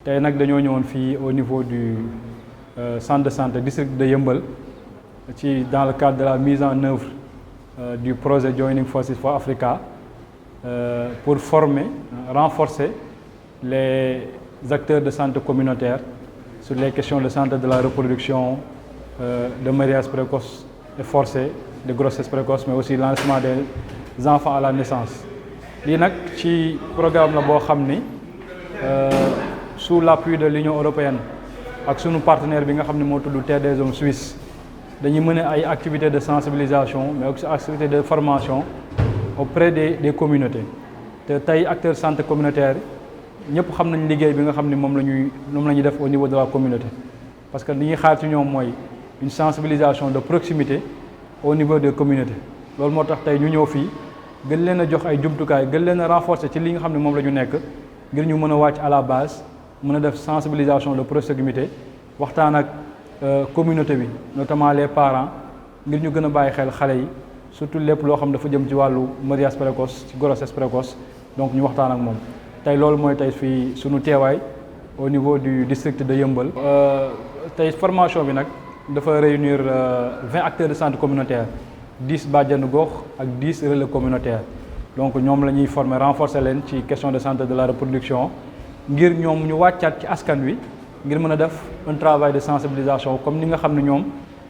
tey nag dañoo ñëwoon fii au niveau du centre de santé district de Yeumbeul dans le cadre de la mise en œuvre du projet Joining Forces for Africa pour former, renforcer les acteurs de santé communautaire sur les questions de santé de la reproduction, de mariage précoce et forcé, de grossesse précoce, mais aussi lancement des enfants à la naissance. lii nag ci programme la boo xam ni sous l'appui de l'Union européenne ak sunu partenaire bi nga xam ne moo tudd Terre des Hommes Suisse dañuy mener ay activités de sensibilisation mais aussi activités de formation auprès des communautés te tey acteurs santé communautaire ñëpp xam nañ liggéey bi nga xam ne moom la ñuy def au niveau de la communauté parce que li ñuy xaar ci ñoom mooy une sensibilisation de proximité au niveau des communautés loolu moo tax tey ñu ñëw fii gën leen a jox ay jumtukaay gën leen a renforcer ci li nga xam ne moom la ñu nekk ngir ñu mën a wàcc à la base mën a def sensibilisation de proximité waxtaan ak communauté bi notamment les parents ngir ñu gën a bàyyi xel xale yi surtout lépp loo xam dafa jëm ci wàllu mariage précoce ci grossesse précoce donc ñu waxtaan ak moom tey loolu mooy tey fii sunu teewaay au niveau du district de Yeumbeul. tey formation bi nag dafa réunir 20 acteurs de santé communautaire 10 bàjjenu gox ak 10 relais communautaires donc ñoom la ñuy former renforcer leen ci question de santé de la reproduction ngir ñoom ñu wàccaat ci askan wi ngir mën a def un travail de sensibilisation comme ni nga xam ne ñoom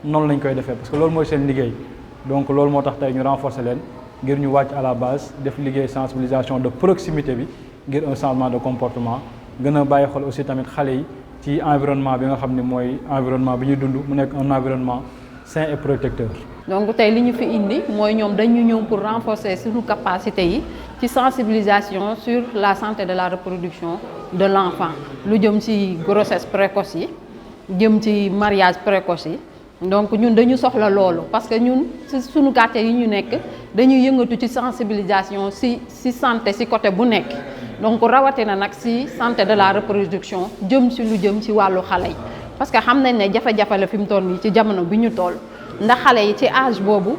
noonu lañ koy defee parce que loolu mooy seen liggéey donc loolu moo tax tey ñu renforcer leen ngir ñu wàcc à la base def liggéey sensibilisation de proximité bi ngir un changement de comportement gën a bàyyi xel aussi tamit xale yi ci environnement bi nga xam ne mooy environnement bi ñuy dund mu nekk un environnement sain et protecteur. donc tey li ñu fi indi mooy ñoom dañu ñëw pour renforcer suñu capacité yi ci sensibilisation sur la santé de la reproduction de l'enfant lu jëm ci grossesse précoce yi jëm ci mariage précoce yi donc ñun dañu soxla loolu parce que ñun ci suñu quartier yi ñu nekk dañuy yëngatu ci sensibilisation ci santé ci côté bu nekk donc rawatina nag ci santé de la reproduction jëm ci lu jëm ci wàllu xale yi parce que xam nañ ne jafe-jafe la fi mu toll nii ci jamono bi ñu toll ndax xale yi ci âge boobu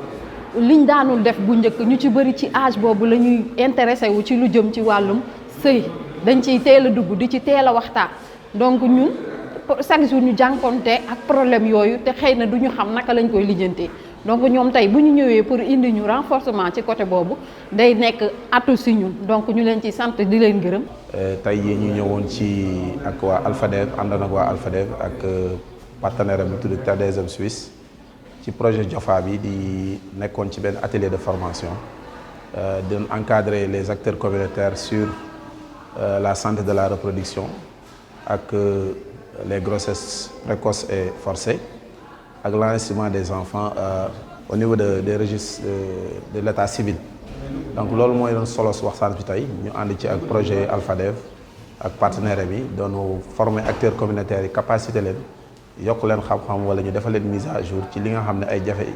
liñ daanul def bu njëkk ñu ci bëri ci âge boobu la ñuy intéressé wu ci lu jëm ci wàllum sëy dañ ciy teel a dugg di ci teel a waxtaan donc ñun chaque jour ñu jànkonte ak problème yooyu te xëy na du ñu xam naka lañ koy lijjantee donc ñoom tey bu ñu ñëwee pour indi ñu renforcement ci côté boobu day nekk atu si ñun donc ñu leen ci sant di leen gërëm. tey yi ñu ñëwoon ci ak waa Alphadev àndoon ak waa Alphadev ak partenaire am bi tudd Terre des Hommes Suisse ci projet Jofa bi di nekkoon ci benn atelier de formation doon encadrer les acteurs communautaires sur la santé de la reproduction ak les grossesses précoces et forcées ak l'enregistrement des enfants au niveau des registres de l'état civil donc loolu mooy doon solos waxtaan bi tey ñu ànd ci ak projet Alphadev ak partenaire bi doon former acteurs communautaires yi capacité leen yokk leen xam-xam wala ñu defal leen mise à jour ci li nga xam ne ay jafe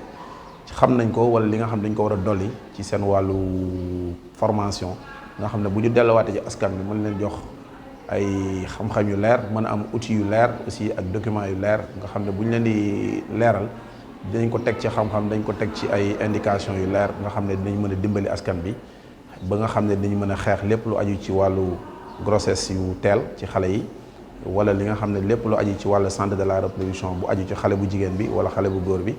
xam nañ ko wala li nga xam ne dañ ko war a dolli ci seen wàllu formation nga xam ne bu ñu delluwaatee ci askan bi mën leen jox ay xam-xam yu leer mën a am outils yu leer aussi ak documents yu leer nga xam ne bu ñu leen di leeral dinañ ko teg ci xam-xam dañ ko teg ci ay indications yu leer nga xam ne dinañ mën a dimbali askan bi ba nga xam ne dinañ mën a xeex lépp lu aju ci wàllu grossesse yu teel ci xale yi wala li nga xam ne lépp lu aju ci wàllu santé de la reproduction bu aju ci xale bu jigéen bi wala xale bu góor bi